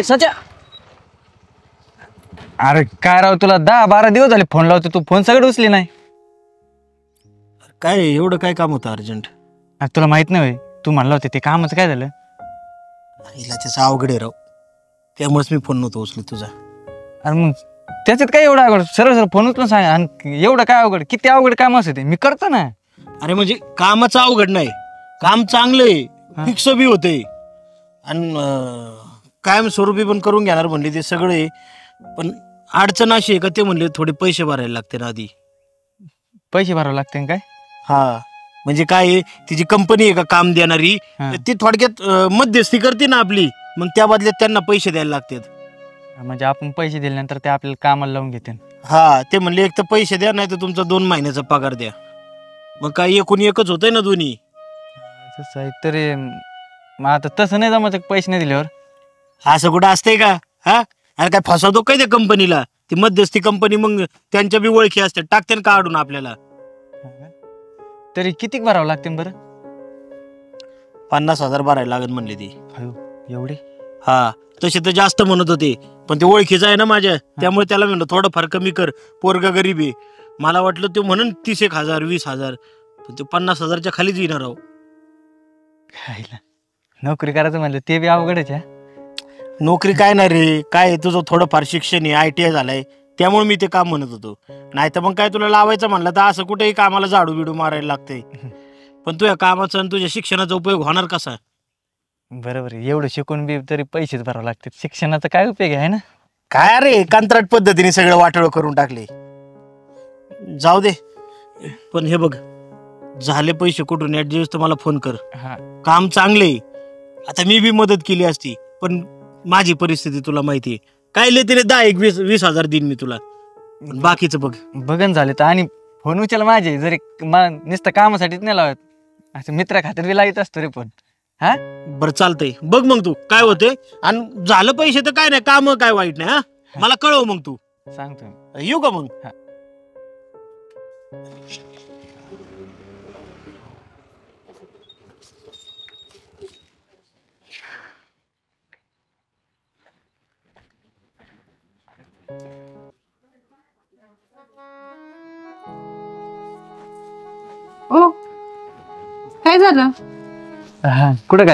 सच्या, अरे काय राव, तुला 10-12 दिवस झाले फोन लावतो, तू फोन सगळं उचली नाही. काय एवढं काय काम होतं अर्जंट? अरे तुला माहित नाही, तू म्हणलं होते ते कामाचं काय झालं? हिला त्याचं अवघड आहे राव, त्यामुळेच मी फोन नव्हतो उचलत तुझा. अरे मग त्याच्यात काय एवढं अवघड? सरळ फोन उचलून सांग. आणि एवढं काय अवघड? किती अवघड काम असते ते मी करतो ना. अरे म्हणजे कामाचं अवघड नाही, काम चांगलं आहे, फिक्स बी होते आणि कायम स्वरूपी पण करून घेणार म्हणले ते सगळे. पण अडचण अशी आहे का, ते म्हणले थोडे पैसे भरायला लागते ना आधी. पैसे भरावे लागते काय? हा म्हणजे काय आहे, तिची कंपनी आहे का काम देणारी, ती थोडक्यात मध्यस्थी करते ना आपली, मग त्या बदल्यात त्यांना पैसे द्यायला लागतात. म्हणजे आपण पैसे दिल्यानंतर ते आपल्याला कामाला लावून घेते. हा, ते म्हणले एक तर पैसे द्या, नाही तर तुमचा 2 महिन्याचा पगार द्या. मग काय एकूण एकच होतंय ना दोन्ही. तसं आहे तरी मग आता तसं नाही जमायचं पैसे नाही दिल्यावर. असं कुठं असतंय का? हा, अरे काय फसवतो काय त्या कंपनीला? ती मध्यस्थी कंपनी मग त्यांच्या बी ओळखी असतात, टाकते ना काढून आपल्याला. तरी किती भरावं लागते बरं? 50,000 भरायला लागत म्हणले ती. एवढे? हा, तसे तर जास्त म्हणत होते, पण ते ओळखीचं आहे ना माझ्या, त्यामुळे त्याला म्हणलं थोडंफार कमी कर, पोरगा गरीब आहे. मला वाटलं ते म्हणून 30,000 20,000, पण ते 50,000च्या खालीच येणार आहो. नोकरी करायचं म्हणलं ते बी अवघडच आहे. नोकरी काय नाही रे, काय तुझं थोडंफार शिक्षण आहे, ITI झालंय, त्यामुळे मी ते काम म्हणत होतो. नाही तर मग काय तुला लावायचं म्हणलं तर असं कुठेही कामाला झाडू बिडू मारायला लागते. पण तुझ्या कामाचा आणि तुझ्या शिक्षणाचा उपयोग होणार कसा? बरोबर आहे, एवढं शिकून बी तरी पैसेच भरावं लागतात, शिक्षणाचा काय उपयोग आहे ना? काय अरे, कंत्राट पद्धतीने सगळं वाटोळं करून टाकले. जाऊ दे, पण हे बघ, झाले पैसे कुठून ऍडजस्ट तर मला फोन कर. काम चांगले, आता मी बी मदत केली असती, पण माझी परिस्थिती तुला माहिती आहे. काय तिने 10-20,000 देईन मी तुला, बाकीचं बघ. बघन झाले तर. आणि फोन उचल माझे, जरी नुसतं कामासाठीच नाही लावत, असं मित्रा खातर बी लावित असतो रे फोन. हा बरं चालतंय, बघ मग तू काय होते. आणि झालं पैसे तर काय नाही, काम काय वाईट नाही. हा, मला कळव मग तू. सांगतो. येऊ का मग? ओ, काय झालं? कुठं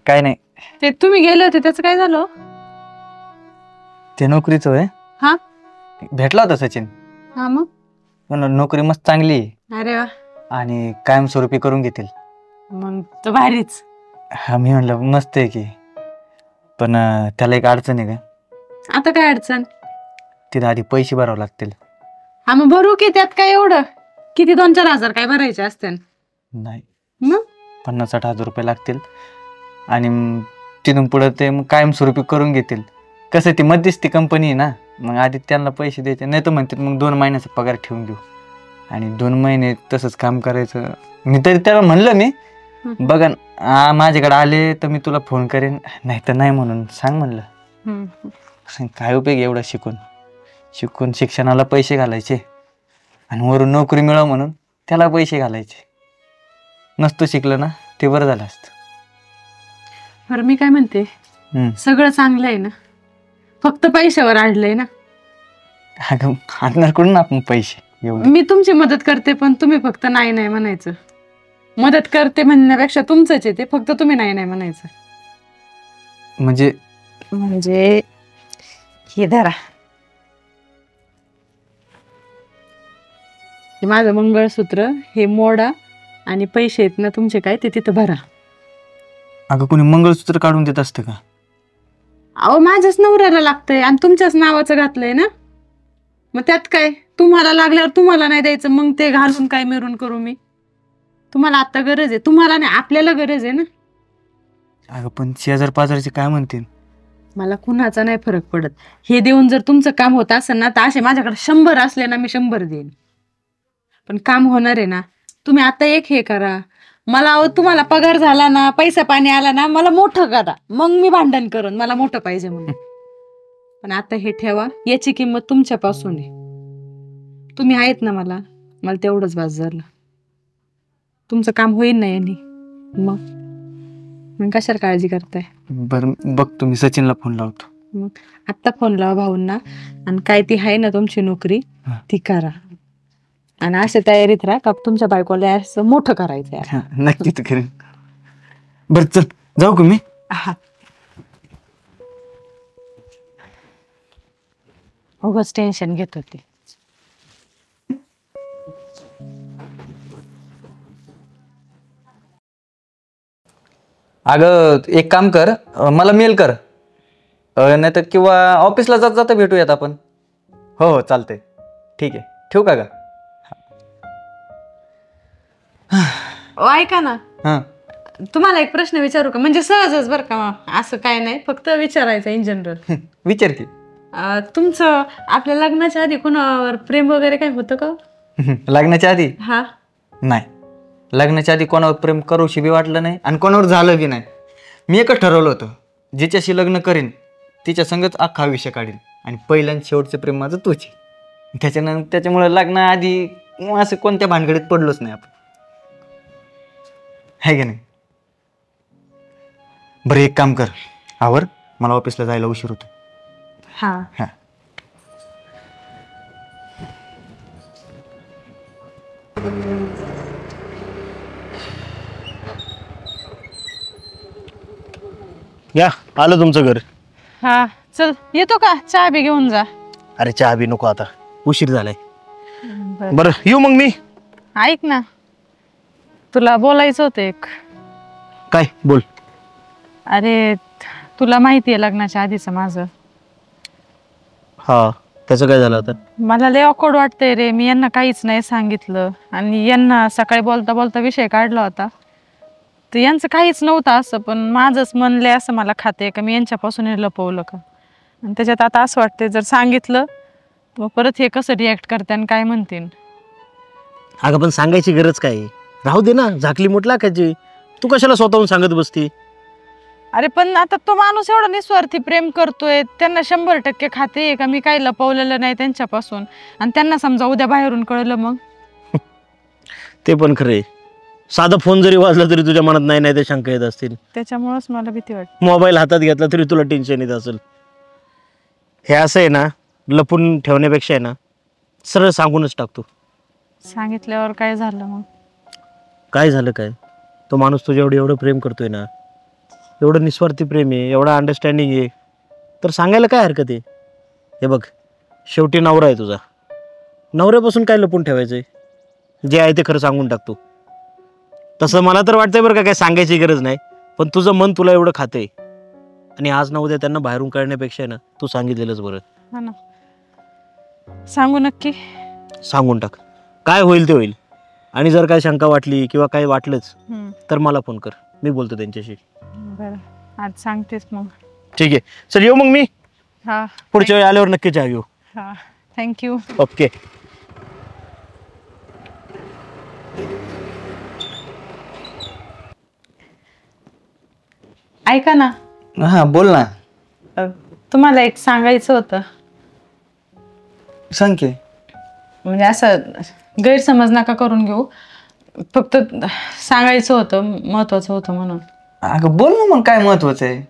काय नाही. ते तुम्ही गेले होते त्याचं काय झालं? ते नोकरीचं आहे. हा, भेटला होता सचिन. हा मग नोकरी मस्त चांगली आहे. अरे वा. आणि कायमस्वरूपी करून घेतील. मग तर भारीच. हा, मी म्हणलं मस्त आहे की, पण त्याला एक अडचण आहे. का आता काय अडचण? तिथे आधी पैसे भरावे लागतील. हा मग भरू की, त्यात काय एवढं? किती 2-4 हजार काय भरायचे असते? नाही, मग 50-60 हजार रुपये लागतील. आणि तिथून पुढे ते मग कायमस्वरूपी करून घेतील. कसं ती मध्यस्थी कंपनी आहे ना, मग आधी त्यांना पैसे द्यायचे, नाही तर म्हणतात मग 2 महिन्याचा पगार ठेवून घेऊ. आणि 2 महिने तसंच काम करायचं. मी तरी त्याला म्हणलं, मी बघा माझ्याकडे आले तर मी तुला फोन करेन, नाही तर नाही म्हणून सांग म्हणलं. काय उपयोग एवढा शिकून शिक्षणाला पैसे घालायचे आणि वरून नोकरी मिळव म्हणून त्याला पैसे घालायचे. नसतो शिकलं ना, ते बरं झालं असतं. बरं, मी काय म्हणते, सगळं चांगलं आहे ना, फक्त पैशावर अडलंय ना. अगं आणणार कुठून आपण पैसे एवढे? मी तुमची मदत करते, पण तुम्ही फक्त नाही नाही म्हणायचं. मदत करते म्हणण्यापेक्षा तुमचंच आहे ते, फक्त तुम्ही नाही नाही म्हणायचं. म्हणजे हे धरा, हे माझं मंगळसूत्र, हे मोडा आणि पैसे आहेत ना तुमचे काय ते तिथं भरा. अगं कोणी मंगळसूत्र काढून देत असतं का? अहो, माझ्याच नवऱ्याला लागतंय आणि तुमच्याच नावाचं घातलंय ना, मग त्यात काय? तुम्हाला लागल्यावर तुम्हाला नाही द्यायचं, मग ते घालून काय मिरून करू मी? तुम्हाला आता गरज आहे, तुम्हाला नाही आपल्याला गरज आहे ना. अगं पण शेजार पाजारचे काय म्हणतील? मला कुणाचा नाही फरक पडत. हे देऊन जर तुमचं काम होत असेल ना, तर असे माझ्याकडे 100 असले ना, मी 100 देईन. पण काम होणार आहे ना, तुम्ही आता एक हे करा. मला तुम्हाला पगार झाला ना, पैसा पाणी आला ना, मला मोठं करा, मग मी भांडण करून मला मोठं पाहिजे म्हणून. पण आता हे ठेवा, याची किंमत तुमच्यापासून आहे. तुम्ही आहेत ना, मला तेवढंच बास झालं. तुमचं काम होईल ना यांनी. मग मग कशाला काळजी करताय? बरं बघ, तुम्ही सचिनला फोन लावतो. मग आत्ता फोन लावा भाऊंना, आणि काय ती आहे ना तुमची नोकरी ती करा, आणि अशा तयारीत राहा का तुमच्या बायकोला असं मोठं करायचं आहे. हा, नक्की तर करेन. बरं चल, जाऊ का मी? हा, उगाच टेन्शन घेत होते. अगं एक काम कर, मला मेल कर, नाही तर किंवा ऑफिसला जात जाता भेटूयात आपण. हो हो चालतंय, ठीक आहे, ठेवू का? ऐका ना, हां तुम्हाला एक प्रश्न विचारू का? म्हणजे सहजच बरं का, असं काय नाही, फक्त विचारायचं इन जनरल. विचार की. तुमचं आपल्या लग्नाच्या आधी कोणावर प्रेम वगैरे काय होतं का? लग्नाच्या आधी? हा, नाही, लग्नाच्या आधी कोणावर प्रेम करूशी बी वाटलं नाही आणि कोणावर झालं बी नाही. मी एकच ठरवलं होतं, जिच्याशी लग्न करीन तिच्या संगच अख्खा आयुष्य काढीन, आणि पहिल्या आणि शेवटचं प्रेम माझं तोच आहे. त्याच्यामुळे लग्नाआधी असं कोणत्या भानगडीत पडलोच नाही आपण, आहे की नाही? बरं एक काम कर, आवर, मला ऑफिसला जायला उशीर होतो. हा, हां या, आलं तुमचं घर. हा, चल येतो का? चहा बी घेऊन जा. अरे चहा बी नको, आता उशीर झालाय. बरं. बरं येऊ मग मी. ऐक ना, तुला बोलायचं होतं एक. काय बोल. अरे तुला माहिती आहे लग्नाच्या आधीचं माझं. हा, त्याचं काय झालं आता? मला लय ऑकवर्ड वाटतंय रे, मी यांना काहीच नाही सांगितलं, आणि यांना सकाळी बोलता बोलता विषय काढला होता, तर यांचं काहीच नव्हतं असं, पण माझंच मन लय असं मला खाते का मी यांच्यापासून हे लपवलं का. आणि त्याच्यात आता असं वाटतंय जर सांगितलं मग परत हे कसं रिॲक्ट करते आणि काय म्हणतील. अगं पण सांगायची गरज काय? राहू दे ना, झाकली मूठ लाखायची. तू कशाला स्वतःहून सांगत बसती? अरे पण आता तो माणूस एवढा निस्वार्थी प्रेम करतोय, त्यांना 100% खाते का मी काही लपवलेलं नाही त्यांच्यापासून, आणि त्यांना समजा उद्या बाहेरून कळलं मग? ते पण खरंय. साधा फोन जरी वाजला तरी तुझ्या मनात नाही नाही ते शंका येत असतील. त्याच्यामुळेच मला भीती वाटते. मोबाईल हातात घेतला तरी तुला टेन्शन येत असेल. हे असं आहे ना, लपून ठेवण्यापेक्षा आहे ना, सरळ सांगूनच टाकतो. सांगितल्यावर काय झालं मग? काय झालं काय? तो माणूस तुझ्या एवढं प्रेम करतोय ना, एवढं निस्वार्थी प्रेम आहे, एवढा अंडरस्टँडिंग आहे, तर सांगायला काय हरकत आहे? हे बघ, शेवटी नवरा आहे तुझा, नवऱ्यापासून काय लपून ठेवायचंय? जे आहे ते खरं सांगून टाकतो. तसं मला तर वाटतंय बरं का, काय सांगायची गरज नाही, पण तुझं मन तुला एवढं खातंय, आणि आज ना उद्या त्यांना बाहेरून कळण्यापेक्षा ना तू सांगितलेलंच बरं. हा ना, सांगू नक्की. सांगून टाक, काय होईल ते होईल. आणि जर काय शंका वाटली किंवा काय वाटलंच तर मला फोन कर, मी बोलतो त्यांच्याशी. बरं, आज सांगतेस मग. ठीक आहे, चल येऊ मग मी. हा, पुढच्या वेळी आल्यावर नक्की चहा घेऊ. हा, थँक्यू. ओके. ऐका ना, हां बोल ना. तुम्हाला एक सांगायचं होतं. सांग की. म्हणजे असं गैरसमज नका करून घेऊ, फक्त सांगायचं होतं, महत्वाचं होतं म्हणून. अगं बोल ना मग, काय महत्वाचं आहे?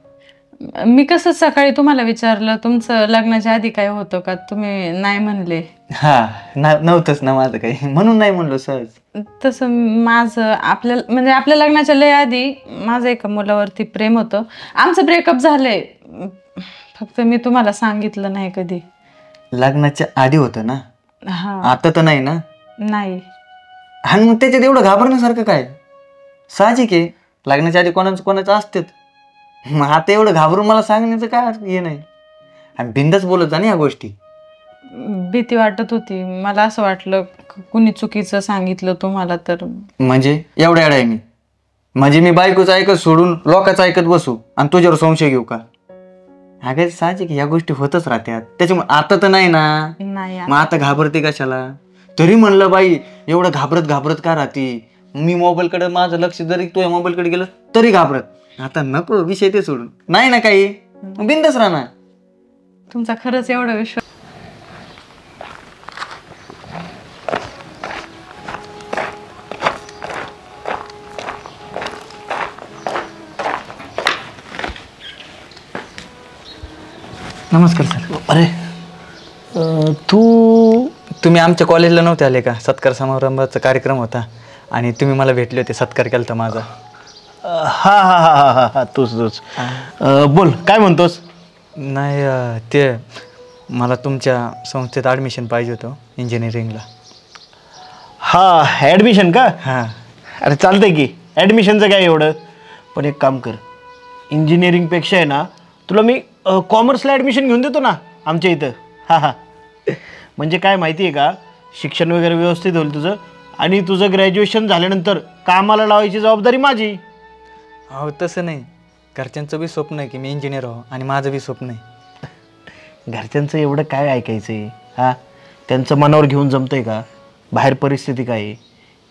मी कसं सकाळी तुम्हाला विचारलं तुमचं लग्नाच्या आधी काय होतं का, तुम्ही नाही म्हणले. हा, नव्हतंच ना माझं काही, म्हणून नाही म्हणलो सहज. तसं माझं म्हणजे आपल्या लग्नाच्या लय आधी माझं एका मुलावरती प्रेम होतं. आमचं ब्रेकअप झालंय, फक्त मी तुम्हाला सांगितलं नाही कधी. लग्नाच्या आधी होतं ना? हा, आता तर नाही ना? नाही. आणि मग त्याच्यात एवढं घाबरण्यासारखं काय? साहजिक आहे, लग्नाच्या आधी कोणाचं असतेच. मग आता एवढं घाबरून मला सांगण्याचं काय हे नाही. आणि बिंदास बोलत जा ना या गोष्टी. भीती वाटत होती मला, असं वाटलं कुणी चुकीचं सांगितलं तुम्हाला तर. म्हणजे एवढ्या आहे मी? म्हणजे मी बायकोचं ऐकत सोडून लोकांचं ऐकत बसू आणि तुझ्यावर संशय घेऊ का? अगं साहजिक या गोष्टी होतच राहत्यात, त्याच्यामुळे आता तर नाही ना. नाही, मग आता घाबरते कशाला? तरी म्हणलं बाई एवढं घाबरत का राहते? मी मोबाईलकडे माझं लक्ष जरी तुझ्या मोबाईलकडे गेलं तरी घाबरत. आता नको विषय ते सोडून, नाही ना काही, बिंदास राहणार. तुमचा खरंच एवढा विश्वास. नमस्कार सर. अरे तुम्ही आमच्या कॉलेजला नव्हते आले का? सत्कार समारंभाचा कार्यक्रम होता आणि तुम्ही मला भेटले होते, सत्कार केला होता माझा. हा हा हा हा हा हा तूच बोल, काय म्हणतोस? नाही ते मला तुमच्या संस्थेत ॲडमिशन पाहिजे होतं इंजिनिअरिंगला. हा ॲडमिशन का? हां. अरे चालतंय की, ॲडमिशनचं काय एवढं. पण एक काम कर, इंजिनिअरिंगपेक्षा आहे ना तुला मी कॉमर्सला ॲडमिशन घेऊन देतो ना आमच्या इथं. हां हां, म्हणजे काय माहिती आहे का, शिक्षण वगैरे व्यवस्थित होईल तुझं आणि तुझं ग्रॅज्युएशन झाल्यानंतर कामाला लावायची जबाबदारी माझी. हो तसं नाही, घरच्यांचं बी स्वप्न आहे की मी इंजिनियर हो आणि माझं बी स्वप्न आहे. घरच्यांचं एवढं काय ऐकायचं आहे? हां, त्यांचं मनावर घेऊन जमतं आहे का? बाहेर परिस्थिती काय आहे?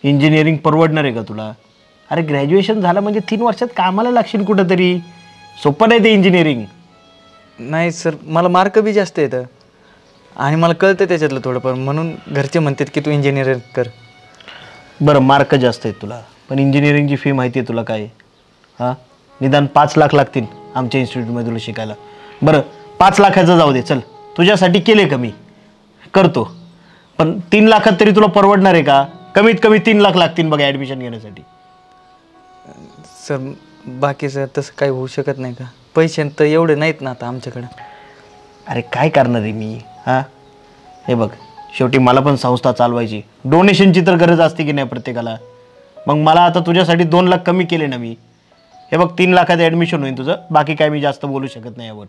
इंजिनिअरिंग परवडणार आहे का तुला? अरे ग्रॅज्युएशन झालं म्हणजे 3 वर्षात कामाला लागशील कुठंतरी. सोपं नाही ते इंजिनिअरिंग. नाही सर, मला मार्क बी जास्त येतं आणि मला कळतं त्याच्यातलं थोडंफार, म्हणून घरचे म्हणतात की तू इंजिनिअरिंग कर. बरं मार्क जास्त आहेत तुला, पण इंजिनिअरिंगची फी माहिती आहे तुला काय? हां, निदान 5 लाख लागतील आमच्या इन्स्टिट्यूटमध्ये तुला शिकायला. बरं 5 लाखाचं जाऊ दे, चल तुझ्यासाठी केले कमी करतो, पण 3 लाखात तरी तुला परवडणार आहे का? कमीत कमी 3 लाख लागतील बघा ॲडमिशन घेण्यासाठी. सर बाकीचं तसं काही होऊ शकत नाही का? पैसे तर एवढे नाहीत ना आता आमच्याकडं. अरे काय करणार आहे मी? हां, हे बघ, शेवटी मला पण संस्था चालवायची, डोनेशनची तर गरज असते की नाही प्रत्येकाला. मग मला आता तुझ्यासाठी 2 लाख कमी केले ना मी. हे बघ 3 लाखात ॲडमिशन होईल तुझं, बाकी काय मी जास्त बोलू शकत नाही यावर.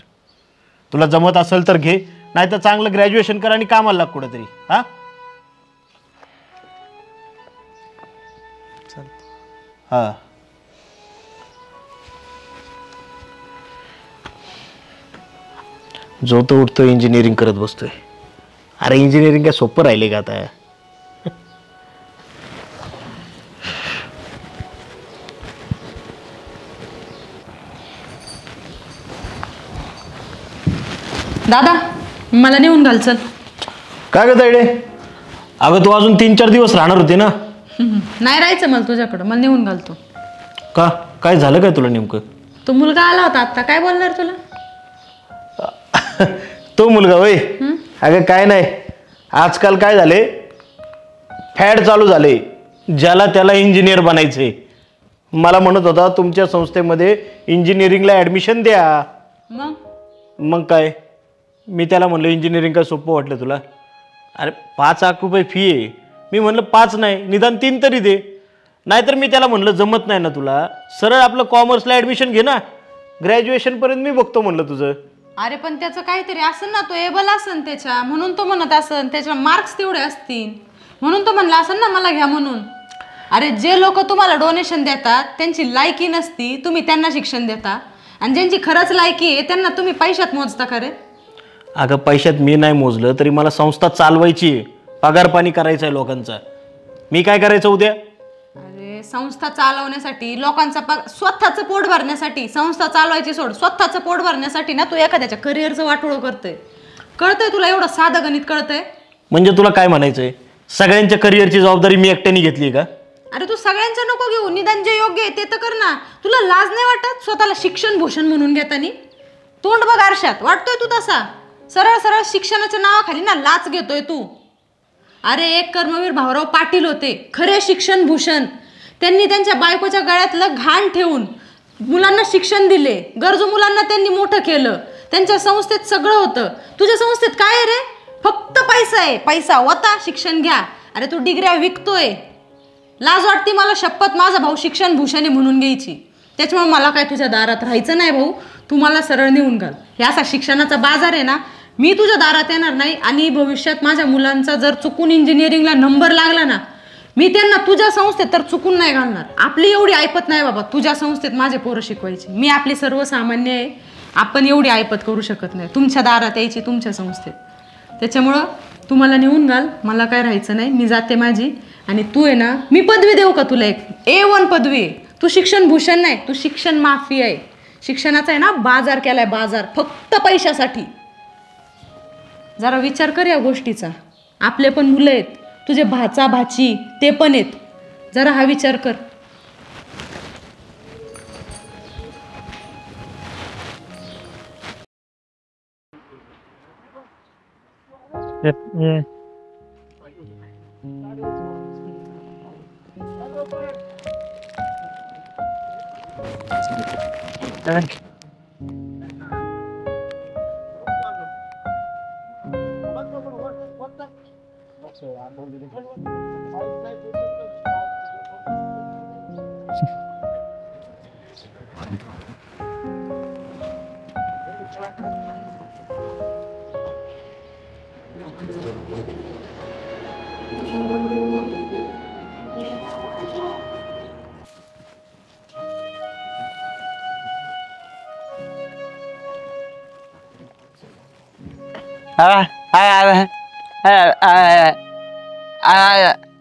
तुला जमत असेल तर घे, नाही तर चांगलं ग्रॅज्युएशन कर आणि कामाला लाग कुठंतरी. हां हां, जो तो उठतो इंजिनिअरिंग करत बसतोय. अरे इंजिनिअरिंग काय सोपं राहिले का आता? दादा मला नेऊन घाल चल. काय ग तायडे? अगं तू अजून 3-4 दिवस राहणार होते ना? नाही राहायचं मला तुझ्याकडं, मला नेऊन घालतो. का, काय झालं काय तुला नेमकं? तो मुलगा आला होता आता, काय बोलणार तुला? तो मुलगा होय? अगं काय नाही, आजकाल काय झाले, फॅड चालू झाले, ज्याला त्याला इंजिनियर बनायचे. मला म्हणत होता तुमच्या संस्थेमध्ये इंजिनिअरिंगला ॲडमिशन द्या. मग काय, मी त्याला म्हणलं इंजिनिअरिंग काय सोपं वाटलं तुला? अरे 5 लाख रुपये फी आहे. मी म्हणलं 5 नाही, निदान 3 तरी दे. नाहीतर मी त्याला म्हणलं जमत नाही ना तुला, सरळ आपलं कॉमर्सला ॲडमिशन घे ना, ग्रॅज्युएशनपर्यंत मी बघतो म्हणलं तुझं. अरे पण त्याचं काहीतरी असेल ना, तो एबल असेल त्याच्या, म्हणून तो म्हणत असेल, त्याच्या मार्क्स तेवढे असतील म्हणून तो म्हणला असेल ना मला घ्या म्हणून. अरे जे लोक तुम्हाला डोनेशन देतात त्यांची लायकी नसती, तुम्ही त्यांना शिक्षण देता, आणि ज्यांची खरंच लायकी आहे त्यांना तुम्ही पैशात मोजता का रे? अगं पैशात मी नाही मोजलं तरी मला संस्था चालवायची आहे, पगार पाणी करायचा आहे लोकांचा. मी काय करायचं उद्या? अरे संस्था चालवण्यासाठी, लोकांचा स्वतःचं पोट भरण्यासाठी, संस्था चालवायची सोड, स्वतःचं पोट भरण्यासाठी ना तू एखाद्याच्या करिअरचं वाटोळं करतोय. कळतंय तुला? एवढं साधं गणित कळतंय? म्हणजे तुला काय म्हणायचंय, सगळ्यांच्या करिअरची जबाबदारी मी एकट्याने घेतली का? अरे तू सगळ्यांचं नको घेऊ, निदान जे योग्य आहे ते तर कर ना. तुला लाज नाही वाटत स्वतःला शिक्षण भूषण म्हणून घेताना? तोंड बघ आरशात, वाटतोय तू तसा? सरळ सरळ शिक्षणाच्या नावाखाली ना लाच घेतोय तू. अरे एक कर्मवीर भाऊराव पाटील होते, खरे शिक्षण भूषण. त्यांनी त्यांच्या बायकोच्या गळ्यातलं घाण ठेवून मुलांना शिक्षण दिले, गरजू मुलांना त्यांनी मोठं केलं. त्यांच्या संस्थेत सगळं होतं. तुझ्या संस्थेत काय आहे रे? फक्त पैसा आहे, पैसा वता शिक्षण घ्या. अरे तू डिग्र्या विकतोय. लाज वाटते मला शपथ, माझा भाऊ शिक्षण भूषण म्हणून घ्यायची. त्याच्यामुळे मला काय तुझ्या दारात राहायचं नाही भाऊ, तू मला सरळ नेऊन घाल. हे असा शिक्षणाचा बाजार आहे ना, मी तुझ्या दारात येणार नाही. आणि भविष्यात माझ्या मुलांचा जर चुकून इंजिनिअरिंगला नंबर लागला ना, मी त्यांना तुझ्या संस्थेत तर चुकून नाही घालणार. आपली एवढी ऐपत नाही बाबा तुझ्या संस्थेत माझे पोरं शिकवायची. मी आपली सर्वसामान्य आहे, आपण एवढी ऐपत करू शकत नाही तुमच्या दारात यायची तुमच्या संस्थेत. त्याच्यामुळं तू मला नेऊन घाल, मला काय राहायचं नाही, मी जाते माझी. आणि तू आहे ना, मी पदवी देऊ का तुला? एक A1 पदवी आहे. तू शिक्षण भूषण नाही, तू शिक्षण माफी आहे. शिक्षणाचा आहे ना बाजार केलाय, बाजार, फक्त पैशासाठी. जरा विचार कर या गोष्टीचा. आपले पण मुलं आहेत, तुझे भाचा भाची ते पण आहेत, जरा हा विचार कर.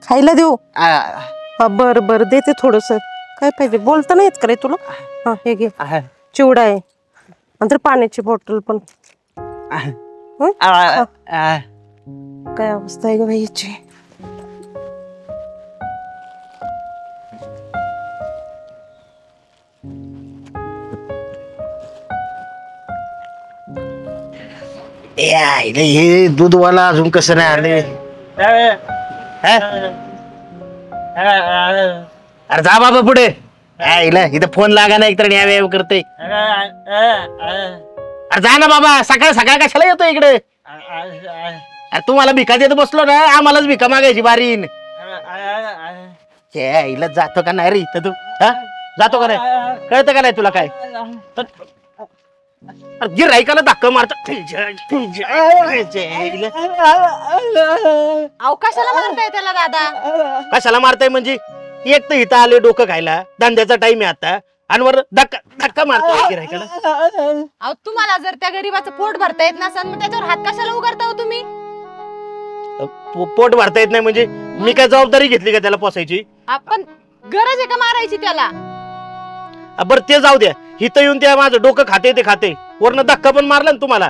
खायला देऊ? बर बर देते थोडस. काय पाहिजे? बोलता नाही येत का रे तुला? हा हे घे, चिवडा आहे, नंतर पाण्याची बॉटल पण. काय अवस्था आहे ग बाई याची. हे दूधवाला अजून कसं नाही आले? अरे जा बाबा पुढे. इथं फोन लागा ना, एकतर न्याय करते. अरे जा ना बाबा, सकाळ सकाळ कशाला येतो इकडे? अरे तुम्हाला भिका देत बसलो ना, आम्हालाच भिका मागायची बारीन. इला जातो का नाही रे इथं तू? जातो का नाही? कळतं का नाही तुला काय? गिराईकाला धक्का मारतो. कशाला मारताय त्याला दादा? कशाला मारताय म्हणजे? एक तर इथं आले डोकं खायला, धंद्याचा टाइम आहे आता, आणि वर धक्का मारतो गिराईकाला. अहो तुम्हाला जर त्या गरीबाचं पोट भरता येत नसेल, मग त्याच्यावर हात कशाला उगारता हो तुम्ही? पोट भरता येत नाही म्हणजे मी काय जबाबदारी घेतली का त्याला पोसायची? आपण गरज आहे का मारायची त्याला? बरं ते जाऊ द्या, इथं येऊन त्या माझं डोकं खाते ते खाते, वरनं धक्का पण मारला ना तुम्हाला.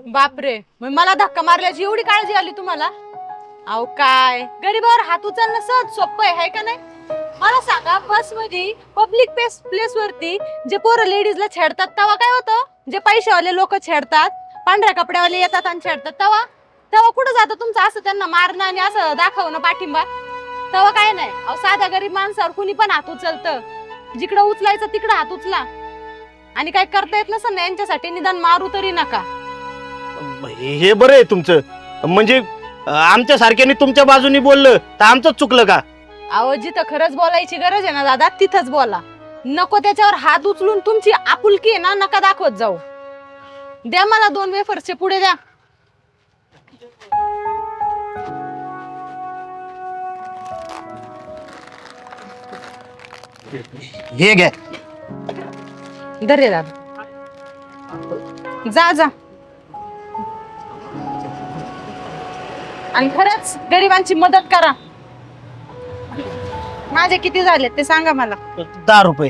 बापरे, मग मला धक्का मारल्याची एवढी काळजी आली तुम्हाला? अहो काय, गरीबावर हात उचलणं सहज सोपं आहे का नाही? मला सांगा, बस मध्ये पब्लिक प्लेस वरती जे पोरं लेडीजला छेडतात तेव्हा काय होतं? जे पैशावाले लोक छेडतात, पांढऱ्या कपड्यावाले येतात आणि छेडतात, तेव्हा तेव्हा कुठं जातं तुमचं असं त्यांना मारणं आणि असं दाखवणं पाठिंबा? तेव्हा काय नाही. अहो साध्या गरीब माणसावर कुणी पण हात उचलतं. जिकडं उचलायचं तिकडं हात उचला, आणि काय करता येत नसेल ना यांच्यासाठी निदान मारू तरी नका. हे बरं आहे तुमचं, म्हणजे आमच्या सारख्याने तुमच्या बाजूनी बोललं तर आमचंच चुकलं का? अहो जिथं खरंच बोलायची गरज आहे ना दादा, तिथंच बोला. नको त्याच्यावर हात उचलून तुमची आपुलकी आहे ना नका दाखवत जाऊ. द्या मला 2 वेफर्सचे पुढे द्या. हे घ्या. धरे दादा, जा जा. आणि खरंच गरिबांची मदत करा. माझे किती झाले ते सांगा मला. 10 रुपये.